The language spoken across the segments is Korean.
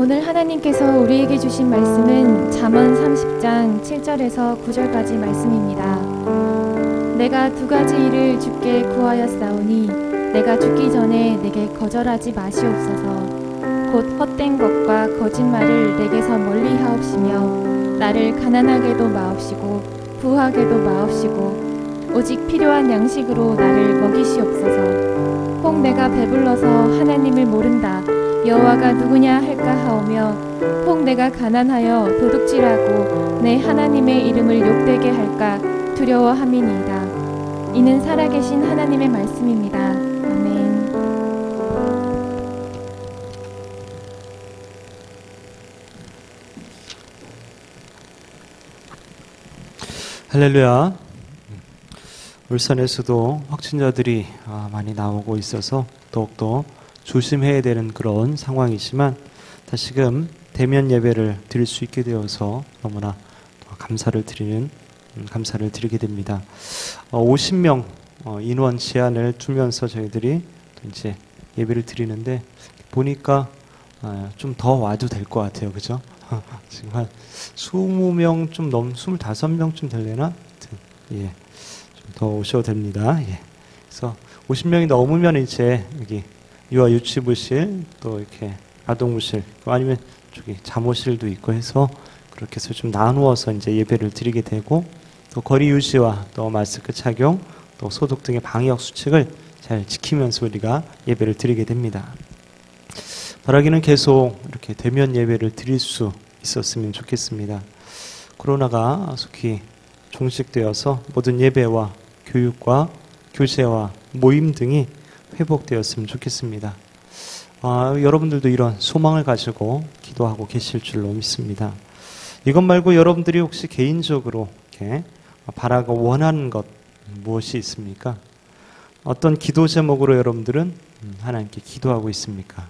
오늘 하나님께서 우리에게 주신 말씀은 잠언 30장 7절에서 9절까지 말씀입니다. 내가 두 가지 일을 주께 구하였사오니 내가 죽기 전에 내게 거절하지 마시옵소서. 곧 헛된 것과 거짓말을 내게서 멀리 하옵시며 나를 가난하게도 마옵시고 부하게도 마옵시고 오직 필요한 양식으로 나를 먹이시옵소서. 혹 내가 배불러서 하나님을 모른다 여호와가 누구냐 할까 하오며 혹 내가 가난하여 도둑질하고 내 하나님의 이름을 욕되게 할까 두려워함이니이다. 이는 살아계신 하나님의 말씀입니다. 아멘. 할렐루야. 울산에서도 확진자들이 많이 나오고 있어서 더욱더 조심해야 되는 그런 상황이지만 다시금 대면 예배를 드릴 수 있게 되어서 너무나 감사를 드리게 됩니다. 50명 인원 제한을 두면서 저희들이 이제 예배를 드리는데 보니까 좀 더 와도 될 것 같아요. 그죠? 지금 한 20명 좀 25명쯤 되려나? 예. 좀 더 오셔도 됩니다. 예. 그래서 50명이 넘으면 이제 여기 유아 유치부실 또 이렇게 아동부실 아니면 저기 잠옷실도 있고 해서 그렇게 해서 좀 나누어서 이제 예배를 드리게 되고 또 거리 유지와 또 마스크 착용 또 소독 등의 방역 수칙을 잘 지키면서 우리가 예배를 드리게 됩니다. 바라기는 계속 이렇게 대면 예배를 드릴 수 있었으면 좋겠습니다. 코로나가 속히 종식되어서 모든 예배와 교육과 교제와 모임 등이 회복되었으면 좋겠습니다. 여러분들도 이런 소망을 가지고 기도하고 계실 줄로 믿습니다. 이것 말고 여러분들이 혹시 개인적으로 이렇게 바라고 원하는 것 무엇이 있습니까? 어떤 기도 제목으로 여러분들은 하나님께 기도하고 있습니까?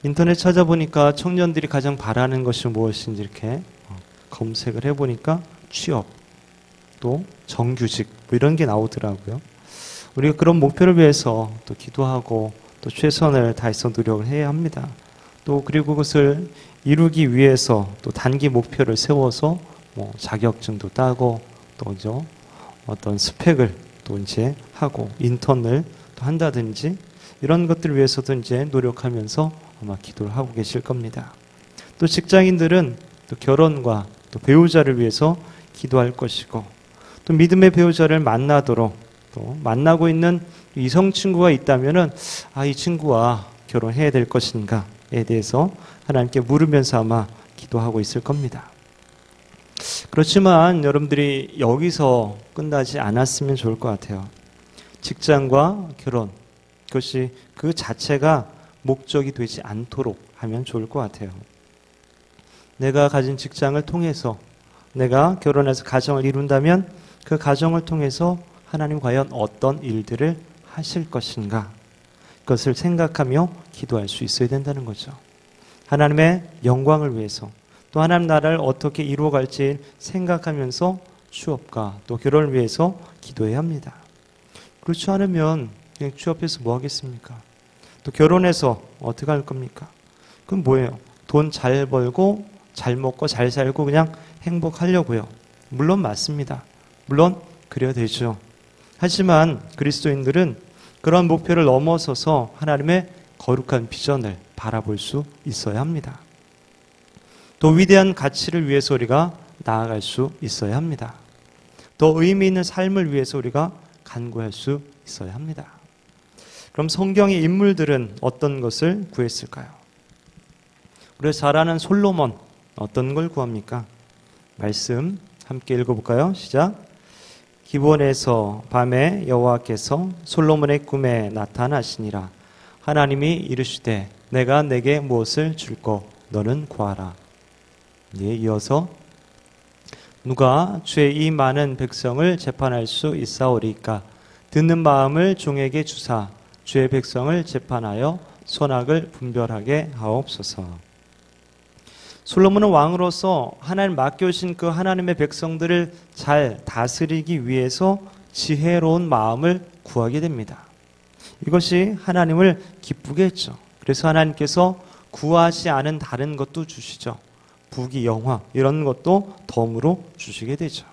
인터넷 찾아보니까 청년들이 가장 바라는 것이 무엇인지 이렇게 검색을 해보니까 취업, 또 정규직 뭐 이런 게 나오더라고요. 우리가 그런 목표를 위해서 또 기도하고 또 최선을 다해서 노력을 해야 합니다. 또 그리고 그것을 이루기 위해서 또 단기 목표를 세워서 뭐 자격증도 따고 또 어떤 스펙을 또 이제 하고 인턴을 또 한다든지 이런 것들을 위해서도 이제 노력하면서 아마 기도를 하고 계실 겁니다. 또 직장인들은 또 결혼과 또 배우자를 위해서 기도할 것이고 또 믿음의 배우자를 만나도록 또 만나고 있는 이성 친구가 있다면은 이 친구와 결혼해야 될 것인가에 대해서 하나님께 물으면서 아마 기도하고 있을 겁니다. 그렇지만 여러분들이 여기서 끝나지 않았으면 좋을 것 같아요. 직장과 결혼 그것이 그 자체가 목적이 되지 않도록 하면 좋을 것 같아요. 내가 가진 직장을 통해서 내가 결혼해서 가정을 이룬다면 그 가정을 통해서 하나님 과연 어떤 일들을 하실 것인가 그것을 생각하며 기도할 수 있어야 된다는 거죠. 하나님의 영광을 위해서 또 하나님 나라를 어떻게 이루어갈지 생각하면서 취업과 또 결혼을 위해서 기도해야 합니다. 그렇지 않으면 그냥 취업해서 뭐 하겠습니까? 또 결혼해서 어떻게 할 겁니까? 그럼 뭐예요? 돈 잘 벌고 잘 먹고 잘 살고 그냥 행복하려고요. 물론 맞습니다. 물론 그래야 되죠. 하지만 그리스도인들은 그런 목표를 넘어서서 하나님의 거룩한 비전을 바라볼 수 있어야 합니다. 또 위대한 가치를 위해서 우리가 나아갈 수 있어야 합니다. 더 의미 있는 삶을 위해서 우리가 간구할 수 있어야 합니다. 그럼 성경의 인물들은 어떤 것을 구했을까요? 우리가 잘 아는 솔로몬 어떤 걸 구합니까? 말씀 함께 읽어볼까요? 시작. 기브온에서 밤에 여호와께서 솔로몬의 꿈에 나타나시니라. 하나님이 이르시되 내가 내게 무엇을 줄꼬 너는 구하라. 이어서 누가 주의 이 많은 백성을 재판할 수 있사오리까? 듣는 마음을 종에게 주사 주의 백성을 재판하여 선악을 분별하게 하옵소서. 솔로몬은 왕으로서 하나님 맡겨주신 그 하나님의 백성들을 잘 다스리기 위해서 지혜로운 마음을 구하게 됩니다. 이것이 하나님을 기쁘게 했죠. 그래서 하나님께서 구하지 않은 다른 것도 주시죠. 부귀, 영화 이런 것도 덤으로 주시게 되죠.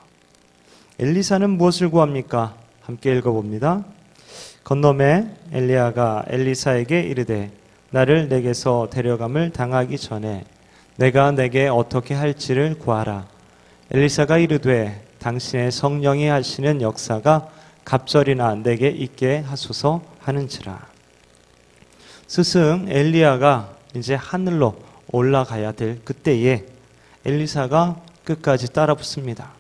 엘리사는 무엇을 구합니까? 함께 읽어봅니다. 건너매 엘리야가 엘리사에게 이르되 나를 내게서 데려감을 당하기 전에 내가 내게 어떻게 할지를 구하라. 엘리사가 이르되 당신의 성령이 하시는 역사가 갑절이나 내게 있게 하소서 하는지라. 스승 엘리야가 이제 하늘로 올라가야 될 그때에 엘리사가 끝까지 따라 붙습니다.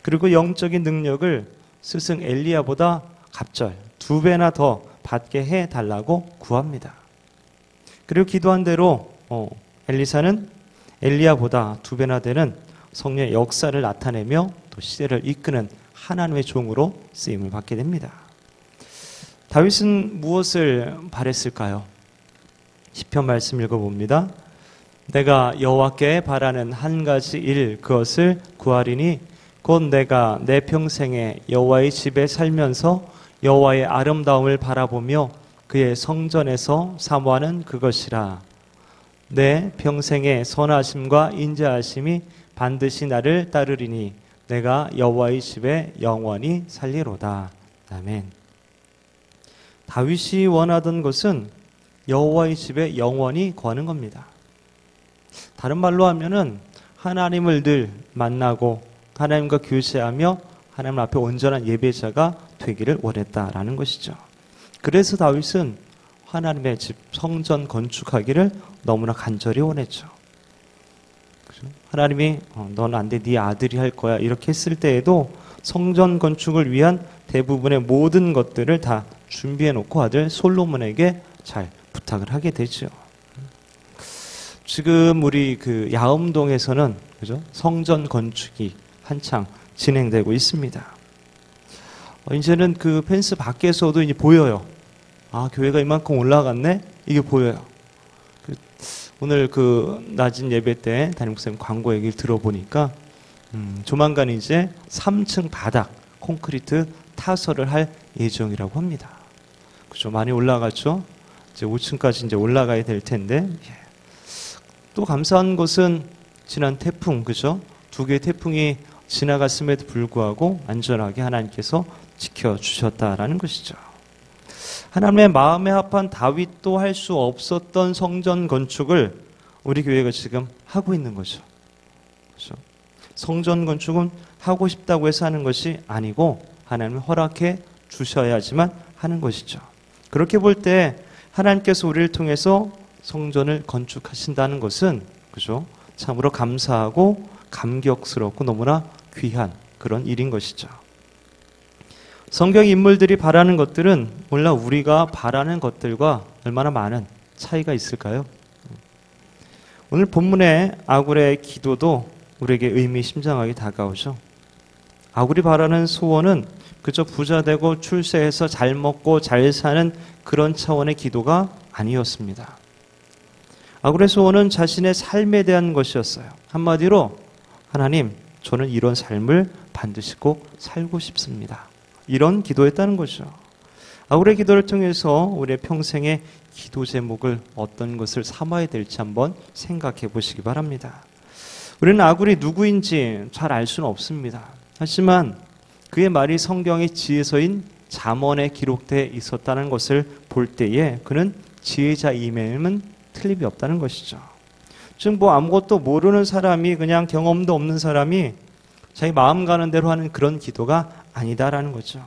그리고 영적인 능력을 스승 엘리야보다 갑절 2배나 더 받게 해달라고 구합니다. 그리고 기도한 대로 엘리사는 엘리야보다 2배나 되는 성령의 역사를 나타내며 또 시대를 이끄는 하나님의 종으로 쓰임을 받게 됩니다. 다윗은 무엇을 바랬을까요? 시편 말씀 읽어봅니다. 내가 여호와께 바라는 한 가지 일 그것을 구하리니 곧 내가 내 평생에 여호와의 집에 살면서 여호와의 아름다움을 바라보며 그의 성전에서 사모하는 그것이라. 내 평생의 선하심과 인자하심이 반드시 나를 따르리니 내가 여호와의 집에 영원히 살리로다. 아멘. 다윗이 원하던 것은 여호와의 집에 영원히 거하는 겁니다. 다른 말로 하면은 하나님을 늘 만나고 하나님과 교제하며 하나님 앞에 온전한 예배자가 되기를 원했다라는 것이죠. 그래서 다윗은 하나님의 집 성전 건축하기를 너무나 간절히 원했죠. 하나님이 넌 안 돼, 네 아들이 할 거야 이렇게 했을 때에도 성전 건축을 위한 대부분의 모든 것들을 다 준비해 놓고 아들 솔로몬에게 잘 부탁을 하게 되죠. 지금 우리 그 야음동에서는 그죠? 성전 건축이 한창 진행되고 있습니다. 이제는 그 펜스 밖에서도 이제 보여요. 아, 교회가 이만큼 올라갔네? 이게 보여요. 오늘 그 낮은 예배 때 담임 목사님 광고 얘기를 들어보니까 조만간 이제 3층 바닥 콘크리트 타설을 할 예정이라고 합니다. 그죠? 많이 올라갔죠? 이제 5층까지 이제 올라가야 될 텐데 또 감사한 것은 지난 태풍, 그죠? 2개의 태풍이 지나갔음에도 불구하고 안전하게 하나님께서 지켜주셨다라는 것이죠. 하나님의 마음에 합한 다윗도 할 수 없었던 성전 건축을 우리 교회가 지금 하고 있는 거죠. 그렇죠? 성전 건축은 하고 싶다고 해서 하는 것이 아니고 하나님이 허락해 주셔야지만 하는 것이죠. 그렇게 볼 때 하나님께서 우리를 통해서 성전을 건축하신다는 것은 그죠? 참으로 감사하고 감격스럽고 너무나 귀한 그런 일인 것이죠. 성경 인물들이 바라는 것들은 몰라 우리가 바라는 것들과 얼마나 많은 차이가 있을까요? 오늘 본문의 아굴의 기도도 우리에게 의미심장하게 다가오죠. 아굴이 바라는 소원은 그저 부자 되고 출세해서 잘 먹고 잘 사는 그런 차원의 기도가 아니었습니다. 아굴의 소원은 자신의 삶에 대한 것이었어요. 한마디로 하나님, 저는 이런 삶을 반드시 꼭 살고 싶습니다. 이런 기도했다는 거죠. 아굴의 기도를 통해서 우리의 평생의 기도 제목을 어떤 것을 삼아야 될지 한번 생각해 보시기 바랍니다. 우리는 아굴이 누구인지 잘 알 수는 없습니다. 하지만 그의 말이 성경의 지혜서인 잠언에 기록되어 있었다는 것을 볼 때에 그는 지혜자임에는 틀림이 없다는 것이죠. 즉 뭐 아무것도 모르는 사람이 그냥 경험도 없는 사람이 자기 마음 가는 대로 하는 그런 기도가 아니다라는 거죠.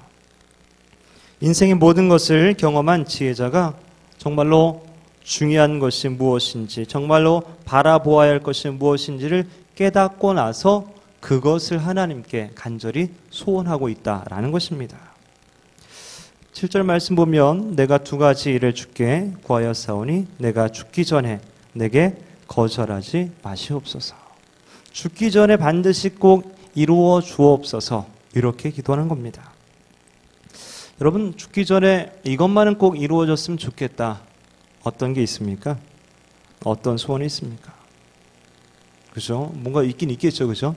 인생의 모든 것을 경험한 지혜자가 정말로 중요한 것이 무엇인지, 정말로 바라보아야 할 것이 무엇인지를 깨닫고 나서 그것을 하나님께 간절히 소원하고 있다라는 것입니다. 7절 말씀 보면 내가 2가지 일을 주께 구하였사오니 내가 죽기 전에 내게 거절하지 마시옵소서. 죽기 전에 반드시 꼭 이루어 주옵소서. 이렇게 기도하는 겁니다. 여러분, 죽기 전에 이것만은 꼭 이루어졌으면 좋겠다. 어떤 게 있습니까? 어떤 소원이 있습니까? 그죠? 뭔가 있긴 있겠죠, 그죠?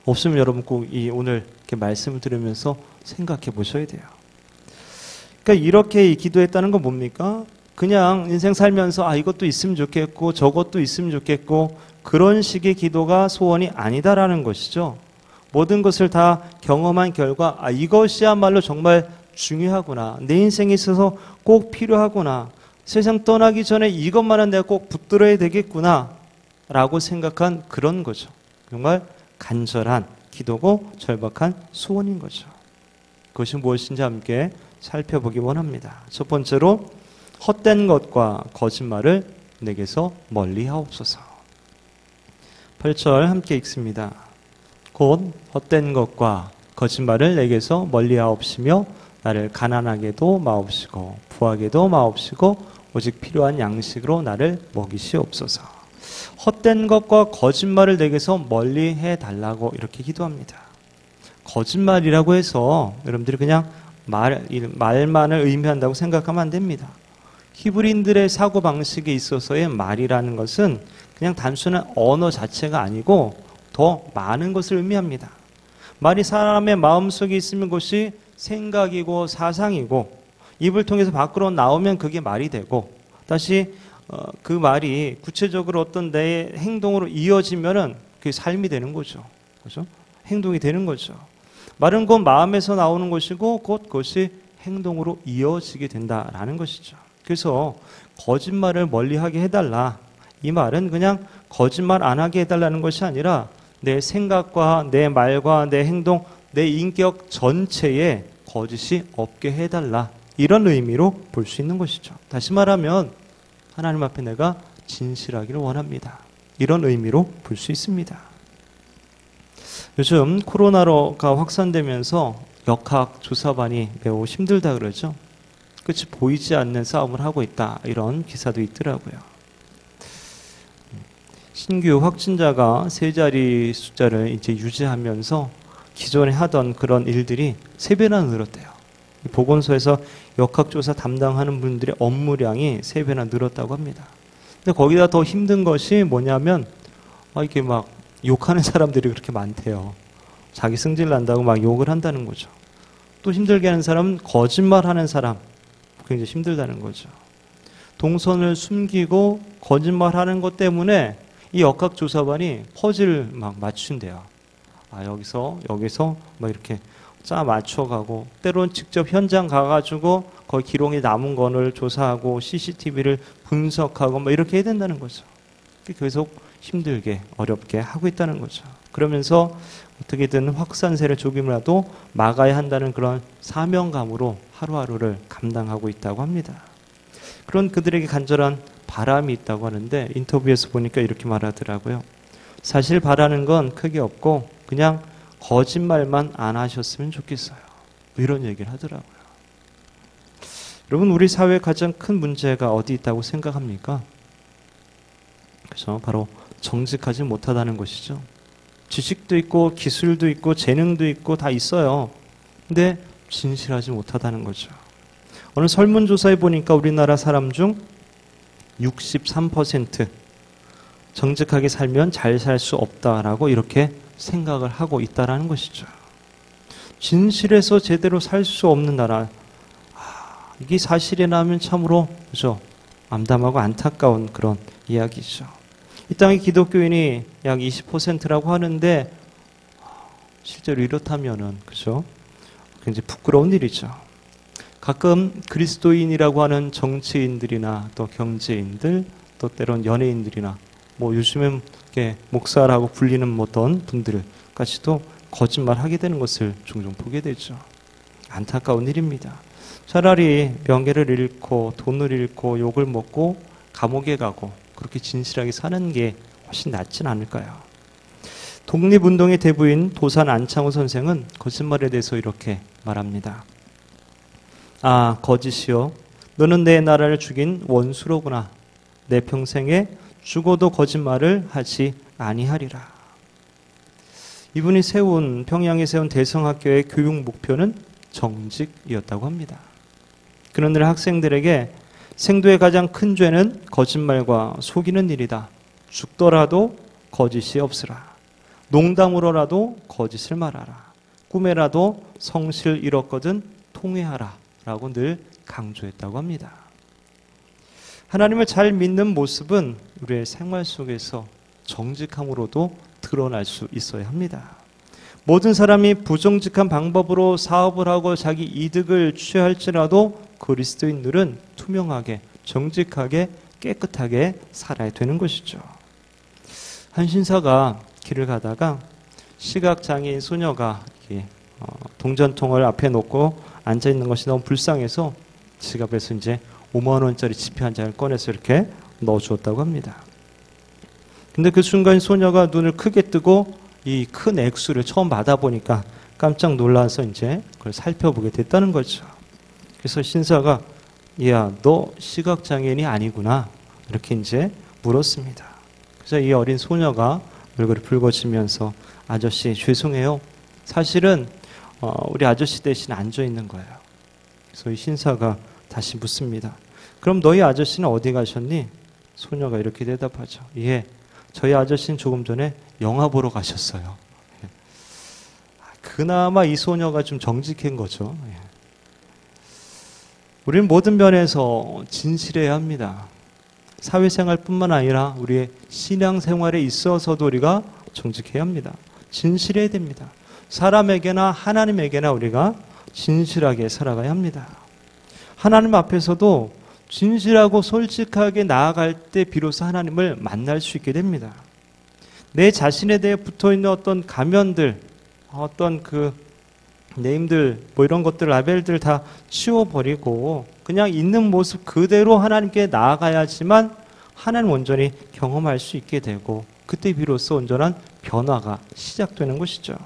없으면 여러분 꼭 오늘 이렇게 말씀을 들으면서 생각해 보셔야 돼요. 그러니까 이렇게 기도했다는 건 뭡니까? 그냥 인생 살면서 이것도 있으면 좋겠고 저것도 있으면 좋겠고 그런 식의 기도가 소원이 아니다라는 것이죠. 모든 것을 다 경험한 결과 이것이야말로 정말 중요하구나. 내 인생에 있어서 꼭 필요하구나. 세상 떠나기 전에 이것만은 내가 꼭 붙들어야 되겠구나 라고 생각한 그런 거죠. 정말 간절한 기도고 절박한 소원인 거죠. 그것이 무엇인지 함께 살펴보기 원합니다. 첫 번째로 헛된 것과 거짓말을 내게서 멀리하옵소서. 8절 함께 읽습니다. 곧 헛된 것과 거짓말을 내게서 멀리하옵시며 나를 가난하게도 마옵시고 부하게도 마옵시고 오직 필요한 양식으로 나를 먹이시옵소서. 헛된 것과 거짓말을 내게서 멀리해 달라고 이렇게 기도합니다. 거짓말이라고 해서 여러분들이 그냥 말만을 의미한다고 생각하면 안 됩니다. 히브리인들의 사고방식에 있어서의 말이라는 것은 그냥 단순한 언어 자체가 아니고 더 많은 것을 의미합니다. 말이 사람의 마음속에 있으면 그것이 생각이고 사상이고 입을 통해서 밖으로 나오면 그게 말이 되고 다시 그 말이 구체적으로 어떤 내 행동으로 이어지면은 그게 삶이 되는 거죠. 그렇죠? 행동이 되는 거죠. 말은 곧 마음에서 나오는 것이고 곧 그것이 행동으로 이어지게 된다라는 것이죠. 그래서 거짓말을 멀리하게 해달라. 이 말은 그냥 거짓말 안 하게 해달라는 것이 아니라 내 생각과 내 말과 내 행동, 내 인격 전체에 거짓이 없게 해달라. 이런 의미로 볼 수 있는 것이죠. 다시 말하면 하나님 앞에 내가 진실하기를 원합니다. 이런 의미로 볼 수 있습니다. 요즘 코로나가 확산되면서 역학조사반이 매우 힘들다 그러죠. 끝이 보이지 않는 싸움을 하고 있다. 이런 기사도 있더라고요. 신규 확진자가 세 자리 숫자를 이제 유지하면서 기존에 하던 그런 일들이 3배나 늘었대요. 보건소에서 역학조사 담당하는 분들의 업무량이 3배나 늘었다고 합니다. 근데 거기다 더 힘든 것이 뭐냐면 이렇게 막 욕하는 사람들이 그렇게 많대요. 자기 승질 난다고 막 욕을 한다는 거죠. 또 힘들게 하는 사람은 거짓말하는 사람. 굉장히 힘들다는 거죠. 동선을 숨기고 거짓말하는 것 때문에 이 역학조사반이 퍼즐 막 맞춘대요. 여기서 막 이렇게 짜 맞춰가고 때로는 직접 현장 가가지고 거기 기록이 남은 거를 조사하고 CCTV를 분석하고 막 이렇게 해야 된다는 거죠. 계속 힘들게 어렵게 하고 있다는 거죠. 그러면서 어떻게든 확산세를 조금이라도 막아야 한다는 그런 사명감으로 하루하루를 감당하고 있다고 합니다. 그런 그들에게 간절한 바람이 있다고 하는데 인터뷰에서 보니까 이렇게 말하더라고요. 사실 바라는 건 크게 없고 그냥 거짓말만 안 하셨으면 좋겠어요. 이런 얘기를 하더라고요. 여러분, 우리 사회의 가장 큰 문제가 어디 있다고 생각합니까? 그래서 바로 정직하지 못하다는 것이죠. 지식도 있고 기술도 있고 재능도 있고 다 있어요. 근데 진실하지 못하다는 거죠. 어느 설문조사에 보니까 우리나라 사람 중 63% 정직하게 살면 잘 살 수 없다라고 이렇게 생각을 하고 있다라는 것이죠. 진실해서 제대로 살 수 없는 나라. 이게 사실이라면 참으로 그죠? 암담하고 안타까운 그런 이야기죠. 이 땅의 기독교인이 약 20%라고 하는데 실제로 이렇다면은 그죠? 굉장히 부끄러운 일이죠. 가끔 그리스도인이라고 하는 정치인들이나 또 경제인들 또 때론 연예인들이나 뭐 요즘엔 목사라고 불리는 어떤 분들까지도 거짓말하게 되는 것을 종종 보게 되죠. 안타까운 일입니다. 차라리 명예를 잃고 돈을 잃고 욕을 먹고 감옥에 가고 그렇게 진실하게 사는 게 훨씬 낫진 않을까요? 독립운동의 대부인 도산 안창호 선생은 거짓말에 대해서 이렇게 말합니다. 거짓이요. 너는 내 나라를 죽인 원수로구나. 내 평생에 죽어도 거짓말을 하지 아니하리라. 이분이 평양에 세운 대성학교의 교육 목표는 정직이었다고 합니다. 그는 늘 학생들에게 생도의 가장 큰 죄는 거짓말과 속이는 일이다. 죽더라도 거짓이 없으라. 농담으로라도 거짓을 말하라. 꿈에라도 성실 잃었거든 통회하라. 라고 늘 강조했다고 합니다. 하나님을 잘 믿는 모습은 우리의 생활 속에서 정직함으로도 드러날 수 있어야 합니다. 모든 사람이 부정직한 방법으로 사업을 하고 자기 이득을 취할지라도 그리스도인들은 투명하게, 정직하게, 깨끗하게 살아야 되는 것이죠. 한 신사가 길을 가다가 시각장애인 소녀가 동전통을 앞에 놓고 앉아있는 것이 너무 불쌍해서 지갑에서 이제 5만 원짜리 지폐 한 장을 꺼내서 이렇게 넣어주었다고 합니다. 근데 그 순간 소녀가 눈을 크게 뜨고 이 큰 액수를 처음 받아보니까 깜짝 놀라서 이제 그걸 살펴보게 됐다는 거죠. 그래서 신사가 야, 너 시각장애인이 아니구나 이렇게 이제 물었습니다. 그래서 이 어린 소녀가 얼굴이 붉어지면서 아저씨 죄송해요. 사실은 우리 아저씨 대신 앉아 있는 거예요. 그래서 이 신사가 다시 묻습니다. 그럼 너희 아저씨는 어디 가셨니? 소녀가 이렇게 대답하죠. 예, 저희 아저씨는 조금 전에 영화 보러 가셨어요. 그나마 이 소녀가 좀 정직한 거죠. 우리는 모든 면에서 진실해야 합니다. 사회생활뿐만 아니라 우리의 신앙생활에 있어서도 우리가 정직해야 합니다. 진실해야 됩니다. 사람에게나 하나님에게나 우리가 진실하게 살아가야 합니다. 하나님 앞에서도 진실하고 솔직하게 나아갈 때 비로소 하나님을 만날 수 있게 됩니다. 내 자신에 대해 붙어있는 어떤 가면들, 어떤 그 네임들, 뭐 이런 것들, 라벨들 다 치워버리고 그냥 있는 모습 그대로 하나님께 나아가야지만 하나님 온전히 경험할 수 있게 되고 그때 비로소 온전한 변화가 시작되는 것이죠.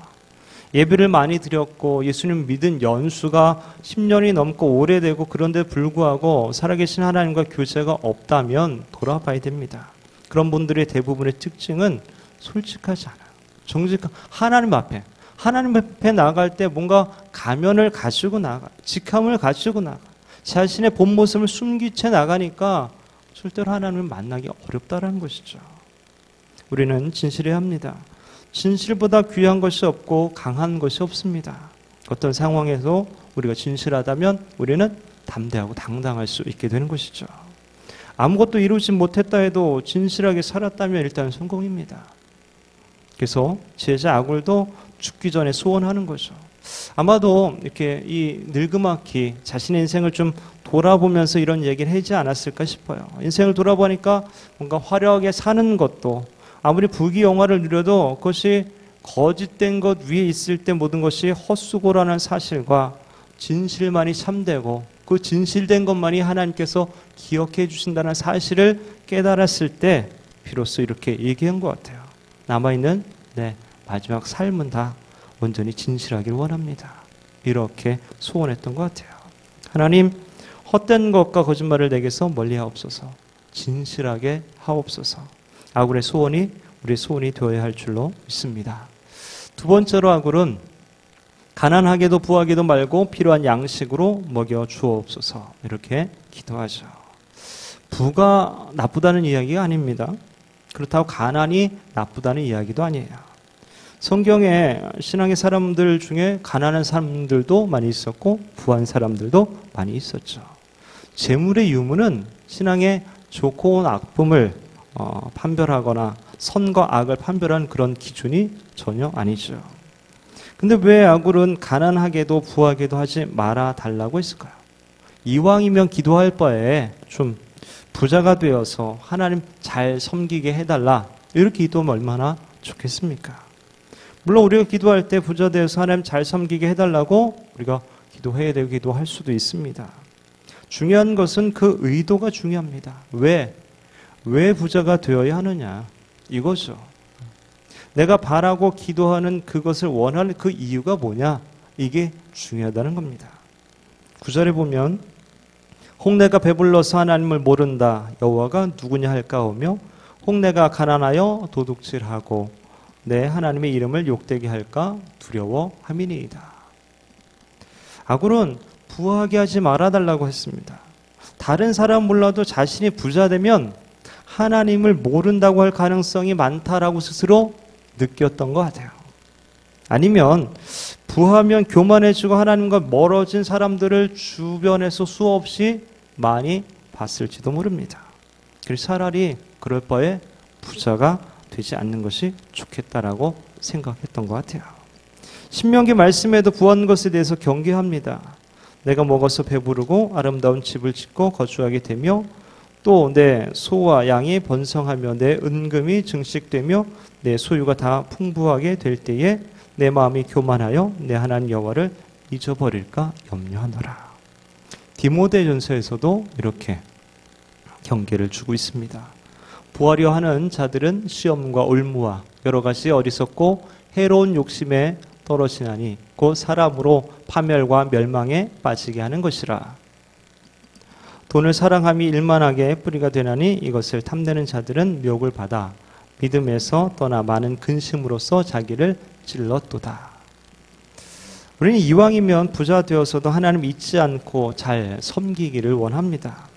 예배를 많이 드렸고 예수님 믿은 연수가 10년이 넘고 오래되고 그런데 불구하고 살아계신 하나님과 교제가 없다면 돌아봐야 됩니다. 그런 분들의 대부분의 특징은 솔직하지 않아요. 정직한 하나님 앞에 나아갈 때 뭔가 가면을 가지고 나가, 직함을 가지고 나가, 자신의 본 모습을 숨긴 채 나가니까 절대로 하나님을 만나기 어렵다는 것이죠. 우리는 진실해야 합니다. 진실보다 귀한 것이 없고 강한 것이 없습니다. 어떤 상황에서 우리가 진실하다면 우리는 담대하고 당당할 수 있게 되는 것이죠. 아무것도 이루지 못했다 해도 진실하게 살았다면 일단 성공입니다. 그래서 제자 아굴도 죽기 전에 소원하는 거죠. 아마도 이렇게 이 늙음악기 자신의 인생을 좀 돌아보면서 이런 얘기를 하지 않았을까 싶어요. 인생을 돌아보니까 뭔가 화려하게 사는 것도 아무리 부귀영화를 누려도 그것이 거짓된 것 위에 있을 때 모든 것이 헛수고라는 사실과 진실만이 참되고 그 진실된 것만이 하나님께서 기억해 주신다는 사실을 깨달았을 때 비로소 이렇게 얘기한 것 같아요. 남아있는 내 마지막 삶은 다 온전히 진실하길 원합니다. 이렇게 소원했던 것 같아요. 하나님, 헛된 것과 거짓말을 내게서 멀리하옵소서. 진실하게 하옵소서. 아굴의 소원이 우리의 소원이 되어야 할 줄로 믿습니다. 두 번째로 아굴은 가난하게도 부하게도 말고 필요한 양식으로 먹여 주옵소서. 이렇게 기도하죠. 부가 나쁘다는 이야기가 아닙니다. 그렇다고 가난이 나쁘다는 이야기도 아니에요. 성경에 신앙의 사람들 중에 가난한 사람들도 많이 있었고 부한 사람들도 많이 있었죠. 재물의 유무는 신앙의 좋고 나쁨을 판별하거나 선과 악을 판별하는 그런 기준이 전혀 아니죠. 근데 왜 아굴은 가난하게도 부하게도 하지 말아 달라고 했을까요? 이왕이면 기도할 바에 좀 부자가 되어서 하나님 잘 섬기게 해달라 이렇게 기도하면 얼마나 좋겠습니까? 물론 우리가 기도할 때 부자 되어서 하나님 잘 섬기게 해달라고 우리가 기도해야 되고 기도할 수도 있습니다. 중요한 것은 그 의도가 중요합니다. 왜 부자가 되어야 하느냐 이거죠. 내가 바라고 기도하는 그것을 원하는 그 이유가 뭐냐 이게 중요하다는 겁니다. 9절에 보면 혹 내가 배불러서 하나님을 모른다 여호와가 누구냐 할까오며 혹 내가 가난하여 도둑질하고 내 하나님의 이름을 욕되게 할까 두려워함이니이다. 아굴은 부하게 하지 말아달라고 했습니다. 다른 사람 몰라도 자신이 부자 되면 하나님을 모른다고 할 가능성이 많다라고 스스로 느꼈던 것 같아요. 아니면 부하면 교만해지고 하나님과 멀어진 사람들을 주변에서 수없이 많이 봤을지도 모릅니다. 그래서 차라리 그럴 바에 부자가 되지 않는 것이 좋겠다라고 생각했던 것 같아요. 신명기 말씀에도 부한 것에 대해서 경계합니다. 내가 먹어서 배부르고 아름다운 집을 짓고 거주하게 되며 또 내 소와 양이 번성하며 내 은금이 증식되며 내 소유가 다 풍부하게 될 때에 내 마음이 교만하여 내 하나님 여호와를 잊어버릴까 염려하노라. 디모데전서에서도 이렇게 경계를 주고 있습니다. 부하려 하는 자들은 시험과 올무와 여러 가지 어리석고 해로운 욕심에 떨어지나니 곧 사람으로 파멸과 멸망에 빠지게 하는 것이라. 돈을 사랑함이 일만하게 뿌리가 되나니 이것을 탐내는 자들은 묘을 받아 믿음에서 떠나 많은 근심으로써 자기를 찔렀도다. 우리는 이왕이면 부자 되어서도 하나님 잊지 않고 잘 섬기기를 원합니다.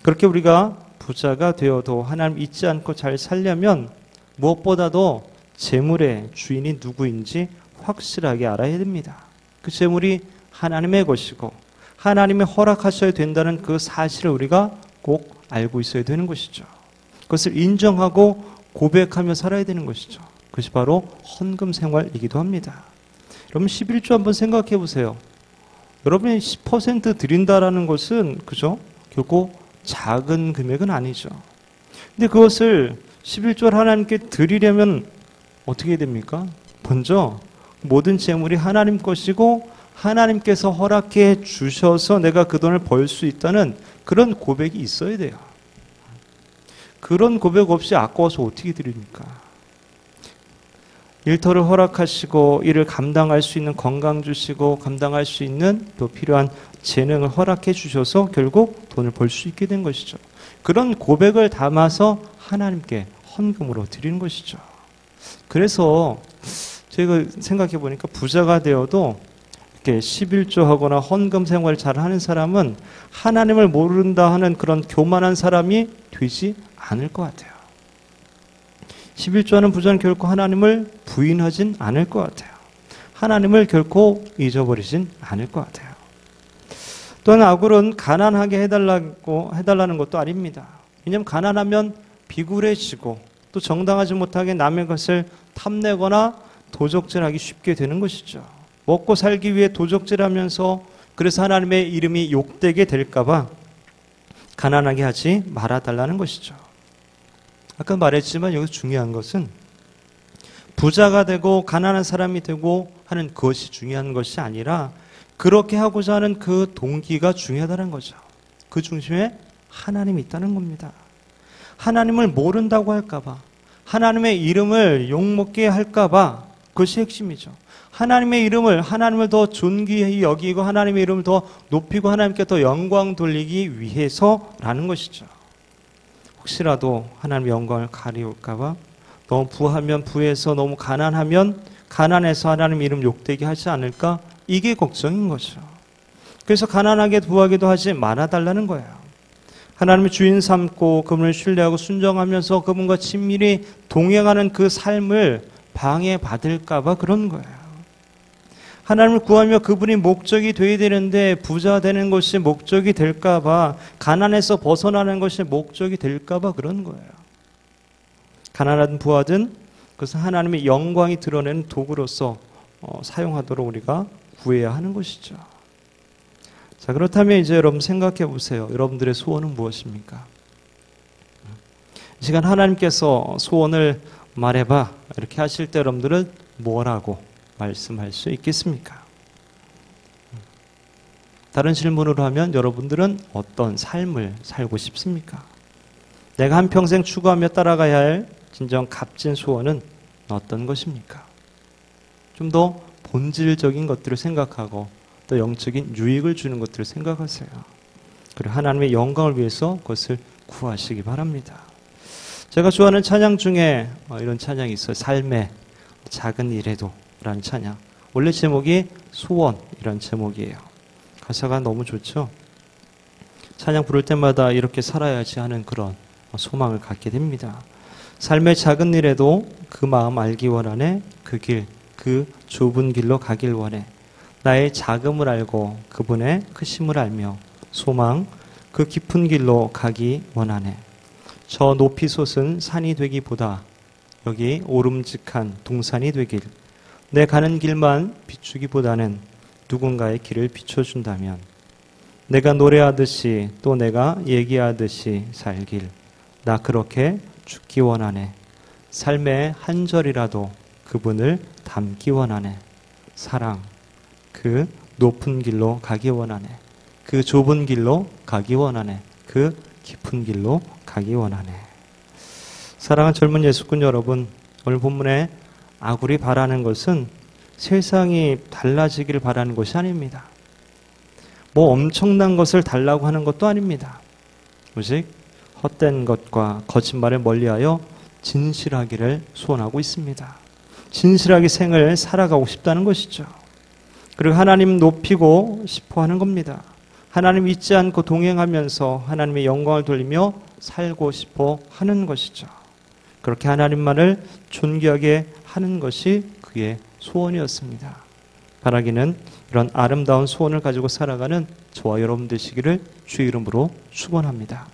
그렇게 우리가 부자가 되어도 하나님 잊지 않고 잘 살려면 무엇보다도 재물의 주인이 누구인지 확실하게 알아야 됩니다. 그 재물이 하나님의 것이고 하나님이 허락하셔야 된다는 그 사실을 우리가 꼭 알고 있어야 되는 것이죠. 그것을 인정하고 고백하며 살아야 되는 것이죠. 그것이 바로 헌금 생활이기도 합니다. 여러분 11조 한번 생각해 보세요. 여러분이 10% 드린다라는 것은 그죠? 결코 작은 금액은 아니죠. 근데 그것을 11조를 하나님께 드리려면 어떻게 됩니까? 먼저 모든 재물이 하나님 것이고 하나님께서 허락해 주셔서 내가 그 돈을 벌 수 있다는 그런 고백이 있어야 돼요. 그런 고백 없이 아까워서 어떻게 드립니까? 일터를 허락하시고 이를 감당할 수 있는 건강 주시고 감당할 수 있는 또 필요한 재능을 허락해 주셔서 결국 돈을 벌 수 있게 된 것이죠. 그런 고백을 담아서 하나님께 헌금으로 드리는 것이죠. 그래서 제가 생각해 보니까 부자가 되어도 이렇게 11조 하거나 헌금 생활을 잘 하는 사람은 하나님을 모른다 하는 그런 교만한 사람이 되지 않을 것 같아요. 11조 하는 부자는 결코 하나님을 부인하진 않을 것 같아요. 하나님을 결코 잊어버리진 않을 것 같아요. 또한 아굴은 가난하게 해달라는 것도 아닙니다. 왜냐하면 가난하면 비굴해지고 또 정당하지 못하게 남의 것을 탐내거나 도적질하기 쉽게 되는 것이죠. 먹고 살기 위해 도적질하면서 그래서 하나님의 이름이 욕되게 될까봐 가난하게 하지 말아달라는 것이죠. 아까 말했지만 여기서 중요한 것은 부자가 되고 가난한 사람이 되고 하는 그것이 중요한 것이 아니라 그렇게 하고자 하는 그 동기가 중요하다는 거죠. 그 중심에 하나님이 있다는 겁니다. 하나님을 모른다고 할까봐 하나님의 이름을 욕먹게 할까봐 그것이 핵심이죠. 하나님의 이름을 더 존귀히 여기고 하나님의 이름을 더 높이고 하나님께 더 영광 돌리기 위해서라는 것이죠. 혹시라도 하나님의 영광을 가리울까봐 너무 부하면 부해서 너무 가난하면 가난해서 하나님 이름 욕되게 하지 않을까? 이게 걱정인 거죠. 그래서 가난하게 부하기도 하지 말아달라는 거예요. 하나님의 주인 삼고 그분을 신뢰하고 순종하면서 그분과 친밀히 동행하는 그 삶을 방해받을까봐 그런 거예요. 하나님을 구하며 그분이 목적이 되어야 되는데 부자 되는 것이 목적이 될까봐 가난에서 벗어나는 것이 목적이 될까봐 그런 거예요. 가난하든 부하든 그것은 하나님의 영광이 드러내는 도구로서 사용하도록 우리가 구해야 하는 것이죠. 자, 그렇다면 이제 여러분 생각해 보세요. 여러분들의 소원은 무엇입니까? 이 시간 하나님께서 소원을 말해봐 이렇게 하실 때 여러분들은 뭐라고 말씀할 수 있겠습니까? 다른 질문으로 하면 여러분들은 어떤 삶을 살고 싶습니까? 내가 한평생 추구하며 따라가야 할 진정 값진 소원은 어떤 것입니까? 좀 더 본질적인 것들을 생각하고 또 영적인 유익을 주는 것들을 생각하세요. 그리고 하나님의 영광을 위해서 그것을 구하시기 바랍니다. 제가 좋아하는 찬양 중에 이런 찬양이 있어요. 삶의 작은 일에도 라는 찬양. 원래 제목이 소원이라는 제목이에요. 가사가 너무 좋죠. 찬양 부를 때마다 이렇게 살아야지 하는 그런 소망을 갖게 됩니다. 삶의 작은 일에도 그 마음 알기 원하네. 그 길, 그 좁은 길로 가길 원해. 나의 작음을 알고 그분의 크심을 알며 소망 그 깊은 길로 가기 원하네. 저 높이 솟은 산이 되기보다 여기 오름직한 동산이 되길, 내 가는 길만 비추기보다는 누군가의 길을 비춰준다면 내가 노래하듯이 또 내가 얘기하듯이 살길, 나 그렇게 죽기 원하네. 삶의 한 절이라도 그분을 담기 원하네. 사랑, 그 높은 길로 가기 원하네. 그 좁은 길로 가기 원하네. 그 깊은 길로 가기 원하네. 사랑하는 젊은 예수꾼 여러분, 오늘 본문에 아굴이 바라는 것은 세상이 달라지기를 바라는 것이 아닙니다. 뭐 엄청난 것을 달라고 하는 것도 아닙니다. 오직 헛된 것과 거짓말을 멀리하여 진실하기를 소원하고 있습니다. 진실하게 생을 살아가고 싶다는 것이죠. 그리고 하나님 높이고 싶어 하는 겁니다. 하나님 잊지 않고 동행하면서 하나님의 영광을 돌리며 살고 싶어 하는 것이죠. 그렇게 하나님만을 존귀하게 하는 것이 그의 소원이었습니다. 바라기는 이런 아름다운 소원을 가지고 살아가는 저와 여러분 되시기를 주의 이름으로 축원합니다.